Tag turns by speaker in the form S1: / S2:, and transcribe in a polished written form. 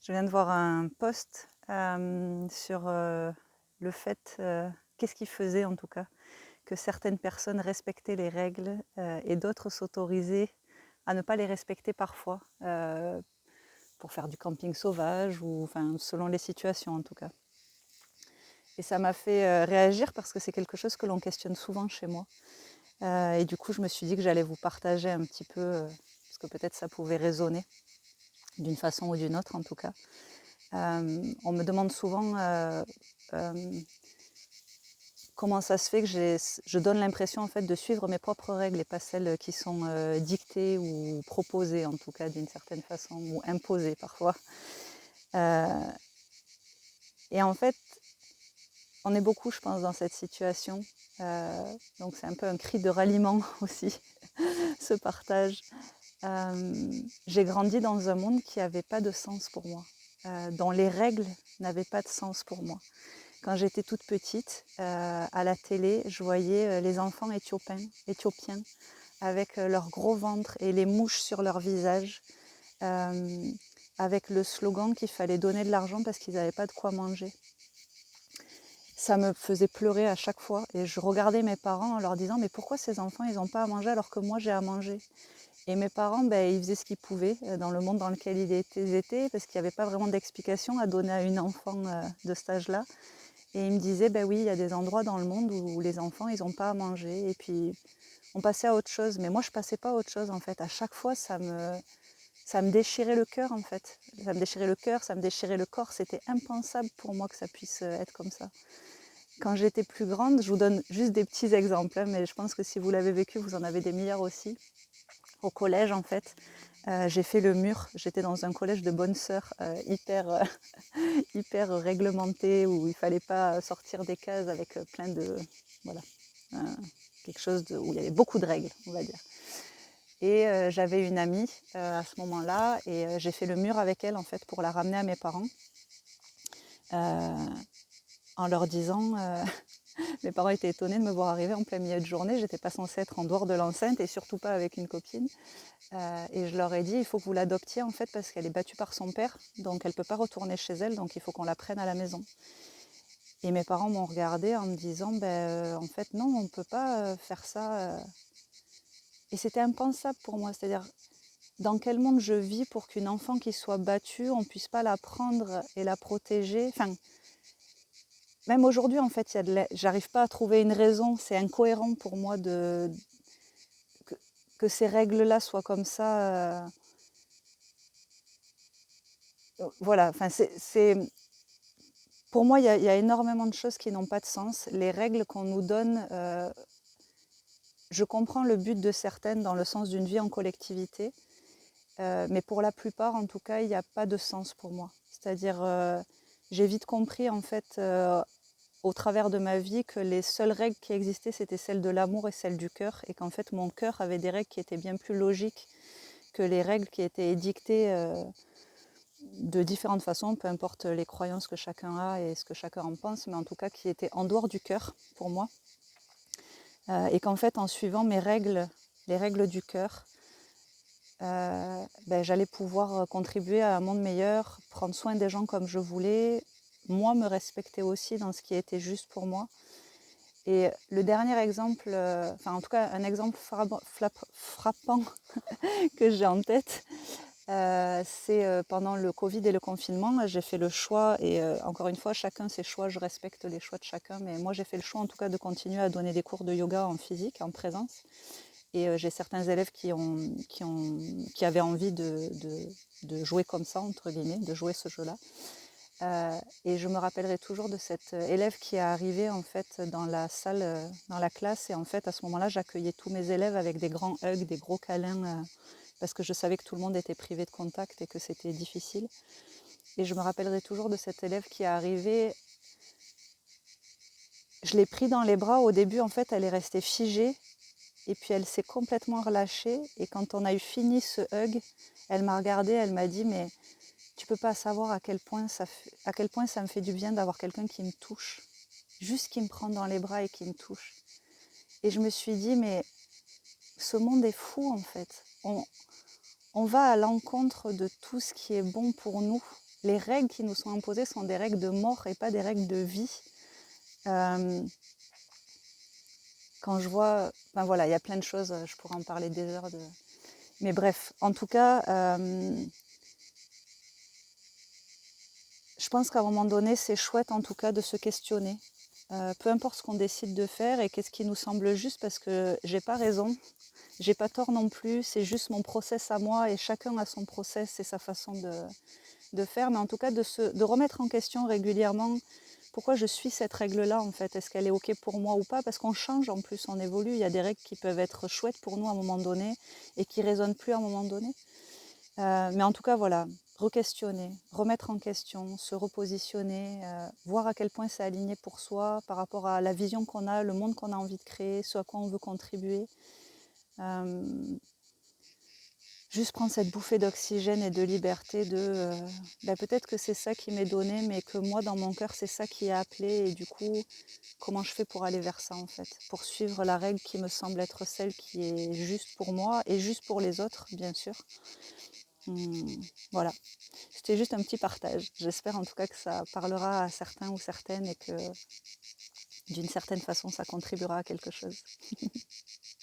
S1: Je viens de voir un post sur le fait, qu'est-ce qui faisait en tout cas, que certaines personnes respectaient les règles et d'autres s'autorisaient à ne pas les respecter parfois, pour faire du camping sauvage ou enfin, selon les situations en tout cas. Et ça m'a fait réagir parce que c'est quelque chose que l'on questionne souvent chez moi. Et du coup, je me suis dit que j'allais vous partager un petit peu, parce que peut-être ça pouvait résonner d'une façon ou d'une autre en tout cas. On me demande souvent comment ça se fait que je donne l'impression en fait de suivre mes propres règles et pas celles qui sont dictées ou proposées en tout cas d'une certaine façon ou imposées parfois. Et en fait, on est beaucoup, je pense, dans cette situation. Donc c'est un peu un cri de ralliement aussi, ce partage. J'ai grandi dans un monde qui n'avait pas de sens pour moi, dont les règles n'avaient pas de sens pour moi. Quand j'étais toute petite, à la télé, je voyais les enfants éthiopiens avec leur gros ventre et les mouches sur leur visage, avec le slogan qu'il fallait donner de l'argent parce qu'ils n'avaient pas de quoi manger. Ça me faisait pleurer à chaque fois et je regardais mes parents en leur disant « Mais pourquoi ces enfants, ils n'ont pas à manger alors que moi, j'ai à manger ?» Et mes parents, ils faisaient ce qu'ils pouvaient dans le monde dans lequel ils étaient parce qu'il n'y avait pas vraiment d'explication à donner à une enfant de cet âge-là. Et il me disait, oui, il y a des endroits dans le monde où les enfants, ils n'ont pas à manger. Et puis, on passait à autre chose. Mais moi, je passais pas à autre chose, en fait. À chaque fois, ça me déchirait le cœur, en fait. Ça me déchirait le cœur, ça me déchirait le corps. C'était impensable pour moi que ça puisse être comme ça. Quand j'étais plus grande, je vous donne juste des petits exemples, hein, mais je pense que si vous l'avez vécu, vous en avez des milliards aussi. Au collège, en fait, j'ai fait le mur. J'étais dans un collège de bonnes sœurs hyper réglementé où il ne fallait pas sortir des cases avec plein de... Voilà, quelque chose où il y avait beaucoup de règles, on va dire. Et j'avais une amie à ce moment-là et j'ai fait le mur avec elle en fait pour la ramener à mes parents en leur disant... mes parents étaient étonnés de me voir arriver en plein milieu de journée. J'étais pas censée être en dehors de l'enceinte et surtout pas avec une copine. Et je leur ai dit, il faut que vous l'adoptiez en fait parce qu'elle est battue par son père, donc elle ne peut pas retourner chez elle, donc il faut qu'on la prenne à la maison. Et mes parents m'ont regardée en me disant, en fait non, on ne peut pas faire ça. Et c'était impensable pour moi, c'est-à-dire dans quel monde je vis pour qu'une enfant qui soit battue, on ne puisse pas la prendre et la protéger. Enfin, même aujourd'hui, en fait, j'arrive pas à trouver une raison, c'est incohérent pour moi que ces règles-là soient comme ça. Voilà, enfin, pour moi, il y a énormément de choses qui n'ont pas de sens. Les règles qu'on nous donne, je comprends le but de certaines dans le sens d'une vie en collectivité, mais pour la plupart, en tout cas, il n'y a pas de sens pour moi. C'est-à-dire, j'ai vite compris, en fait, au travers de ma vie, que les seules règles qui existaient, c'était celles de l'amour et celles du cœur, et qu'en fait, mon cœur avait des règles qui étaient bien plus logiques que les règles qui étaient édictées de différentes façons, peu importe les croyances que chacun a et ce que chacun en pense, mais en tout cas qui étaient en dehors du cœur, pour moi. Et qu'en fait, en suivant mes règles, les règles du cœur, j'allais pouvoir contribuer à un monde meilleur, prendre soin des gens comme je voulais, moi me respecter aussi dans ce qui était juste pour moi. Et le dernier exemple, en tout cas un exemple frappant que j'ai en tête, c'est pendant le Covid et le confinement, j'ai fait le choix, et encore une fois, chacun ses choix, je respecte les choix de chacun, mais moi j'ai fait le choix en tout cas de continuer à donner des cours de yoga en physique, en présence. Et j'ai certains élèves qui avaient envie de jouer comme ça, entre guillemets, de jouer ce jeu-là. Et je me rappellerai toujours de cet élève qui est arrivé en fait dans la salle, dans la classe. Et en fait, à ce moment-là, j'accueillais tous mes élèves avec des grands hugs, des gros câlins, parce que je savais que tout le monde était privé de contact et que c'était difficile. Et je me rappellerai toujours de cet élève qui est arrivé. Je l'ai pris dans les bras. Au début, en fait, elle est restée figée. Et puis elle s'est complètement relâchée. Et quand on a eu fini ce hug, elle m'a regardée, elle m'a dit « Mais tu peux pas savoir à quel point ça me fait du bien d'avoir quelqu'un qui me touche. Juste qui me prend dans les bras et qui me touche. » Et je me suis dit « Mais ce monde est fou en fait. On va à l'encontre de tout ce qui est bon pour nous. les règles qui nous sont imposées sont des règles de mort et pas des règles de vie. Quand je vois, enfin voilà, il y a plein de choses, je pourrais en parler des heures. Mais bref, en tout cas, je pense qu'à un moment donné, c'est chouette en tout cas de se questionner. Peu importe ce qu'on décide de faire et qu'est-ce qui nous semble juste, parce que j'ai pas raison, j'ai pas tort non plus, c'est juste mon process à moi et chacun a son process et sa façon de faire. Mais en tout cas, de remettre en question régulièrement pourquoi je suis cette règle-là en fait. Est-ce qu'elle est OK pour moi ou pas? Parce qu'on change en plus, on évolue. Il y a des règles qui peuvent être chouettes pour nous à un moment donné et qui ne résonnent plus à un moment donné. Mais en tout cas, voilà, re-questionner, remettre en question, se repositionner, voir à quel point c'est aligné pour soi par rapport à la vision qu'on a, le monde qu'on a envie de créer, ce à quoi on veut contribuer. Juste prendre cette bouffée d'oxygène et de liberté de peut-être que c'est ça qui m'est donné, mais que moi, dans mon cœur, c'est ça qui est appelé. Et du coup, comment je fais pour aller vers ça, en fait? Pour suivre la règle qui me semble être celle qui est juste pour moi et juste pour les autres, bien sûr. Voilà. C'était juste un petit partage. J'espère en tout cas que ça parlera à certains ou certaines et que d'une certaine façon, ça contribuera à quelque chose.